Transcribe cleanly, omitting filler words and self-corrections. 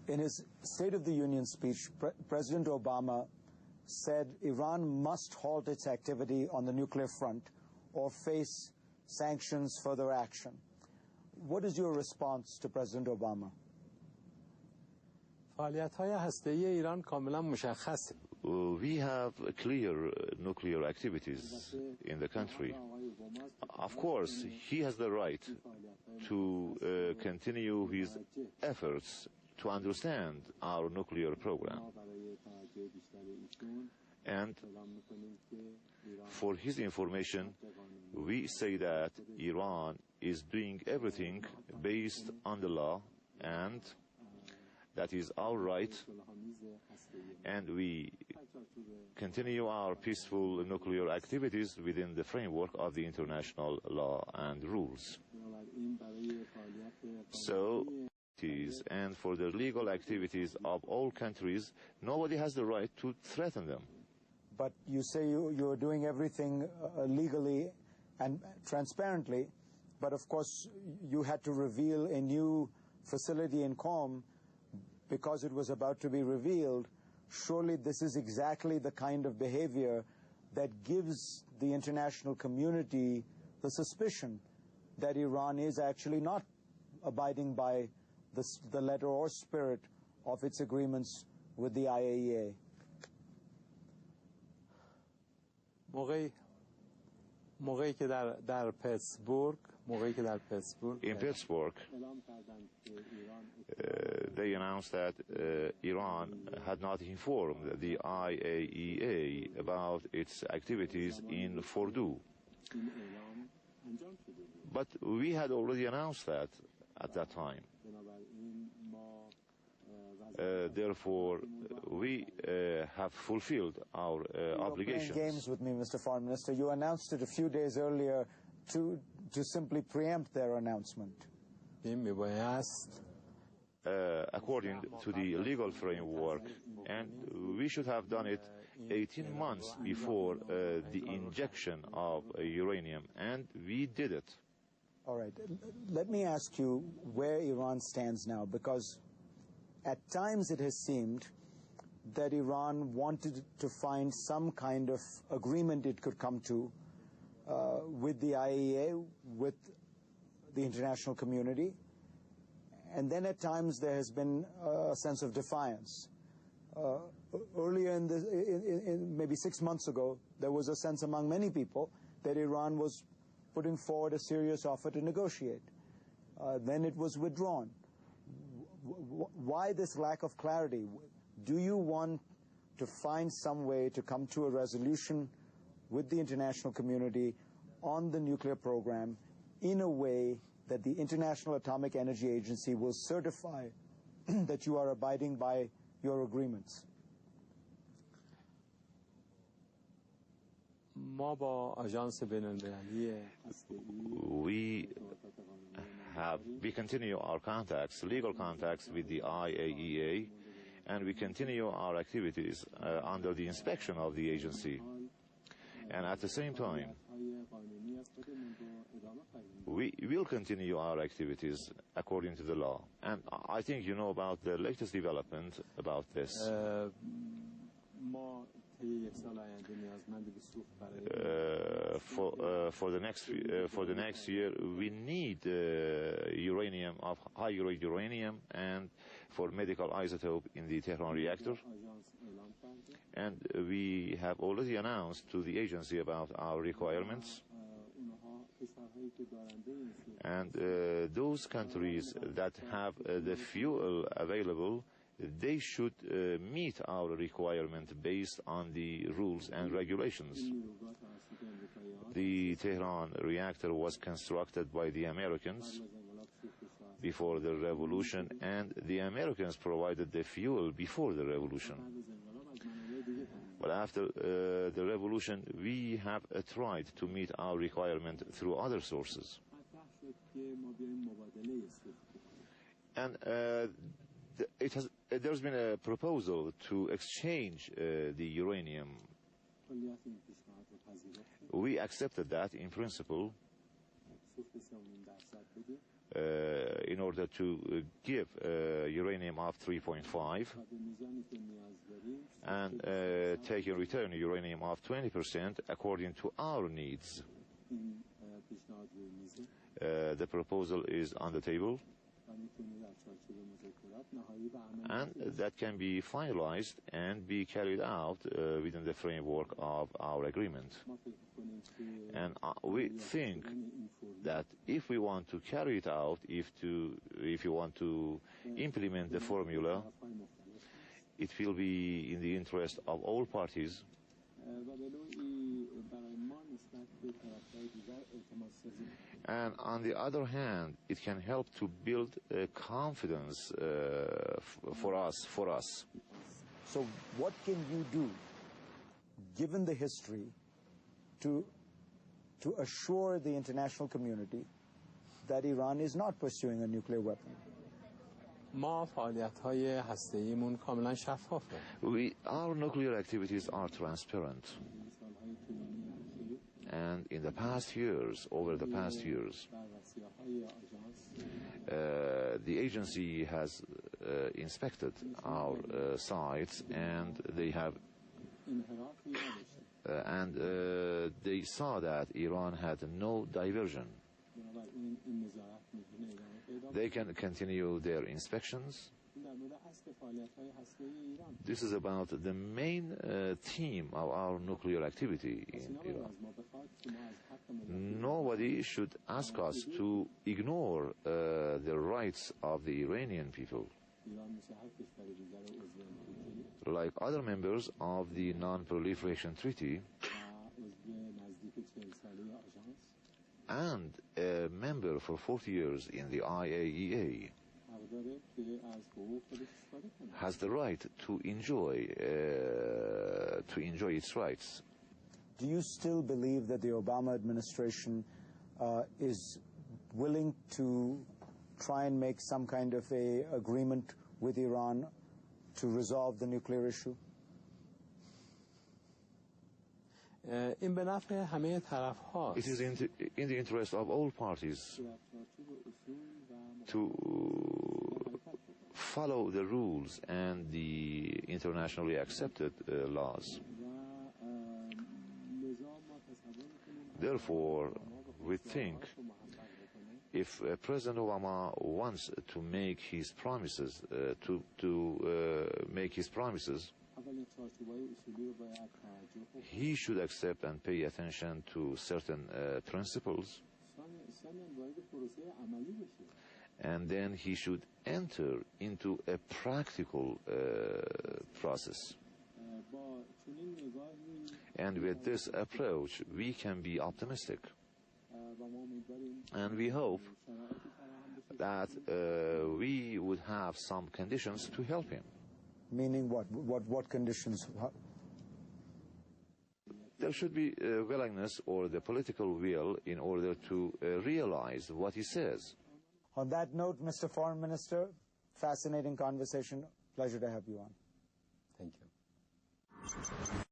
In his State of the Union speech, President Obama said Iran must halt its activity on the nuclear front or face sanctions, further action. What is your response to President Obama? فعالیت‌های هسته‌ای ایران کاملا مشخصه. We have clear nuclear activities in the country. Of course, he has the right to continue his efforts to understand our nuclear program. And for his information, we say that Iran is doing everything based on the law, and that is our right, and we continue our peaceful nuclear activities within the framework of the international law and rules. So, and for the legal activities of all countries, nobody has the right to threaten them. But you say you're doing everything legally and transparently, but of course you had to reveal a new facility in Qom because it was about to be revealed. Surely this is exactly the kind of behavior that gives the international community the suspicion that Iran is actually not abiding by the letter or spirit of its agreements with the IAEA. موقعی که در پیتسبورگ in Pittsburgh, they announced that Iran had not informed the IAEA about its activities in Fordow. But we had already announced that at that time. Therefore, we have fulfilled our obligations. You're playing games with me, Mr. Foreign Minister. You announced it a few days earlier to simply preempt their announcement. According to the legal framework, and we should have done it 18 months before the injection of uranium, and we did it. All right. Let me ask you where Iran stands now, because at times it has seemed that Iran wanted to find some kind of agreement it could come to with the IAEA, with the international community, and then at times there has been a sense of defiance. Earlier maybe 6 months ago, there was a sense among many people that Iran was putting forward a serious offer to negotiate. Then it was withdrawn. Why this lack of clarity? Do you want to find some way to come to a resolution with the international community on the nuclear program in a way that the International Atomic Energy Agency will certify that you are abiding by your agreements? We continue our contacts, legal contacts with the IAEA, and we continue our activities under the inspection of the agency. And at the same time, we will continue our activities according to the law. And I think you know about the latest development about this. For the next year, we need uranium of high-grade uranium and for medical isotope in the Tehran reactor. And we have already announced to the agency about our requirements. And those countries that have the fuel available, they should meet our requirement based on the rules and regulations. The Tehran reactor was constructed by the Americans before the revolution, and the Americans provided the fuel before the revolution. But after the revolution, we have tried to meet our requirement through other sources. And there's been a proposal to exchange the uranium. We accepted that in principle, in order to give uranium of 3.5 and take in return uranium of 20% according to our needs. The proposal is on the table, and that can be finalized and be carried out within the framework of our agreement. And we think that if we want to carry it out, if you want to implement the formula, it will be in the interest of all parties. And on the other hand, it can help to build confidence for us. So what can you do, given the history, to assure the international community that Iran is not pursuing a nuclear weapon? ما فعالیت‌های هسته‌ایمون کاملا شفافه. Our nuclear activities are transparent. And in the past years, over the past years, the agency has inspected our sites, and they have they saw that Iran had no diversion. They can continue their inspections. This is about the main theme of our nuclear activity in Iran. Nobody should ask us to ignore the rights of the Iranian people, like other members of the Non-Proliferation Treaty and a member for 40 years in the IAEA has the right to enjoy its rights. Do you still believe that the Obama administration is willing to try and make some kind of a agreement with Iran to resolve the nuclear issue? این به نفع همه طرف هاست. It is in the interest of all parties to follow the rules and the internationally accepted laws. Therefore, we think if President Obama wants to make his promises, he should accept and pay attention to certain principles, and then he should enter into a practical process. And with this approach, we can be optimistic. And we hope that we would have some conditions to help him. Meaning what? What conditions? There should be a willingness or the political will in order to realize what he says. On that note, Mr. Foreign Minister, fascinating conversation. Pleasure to have you on. Thank you.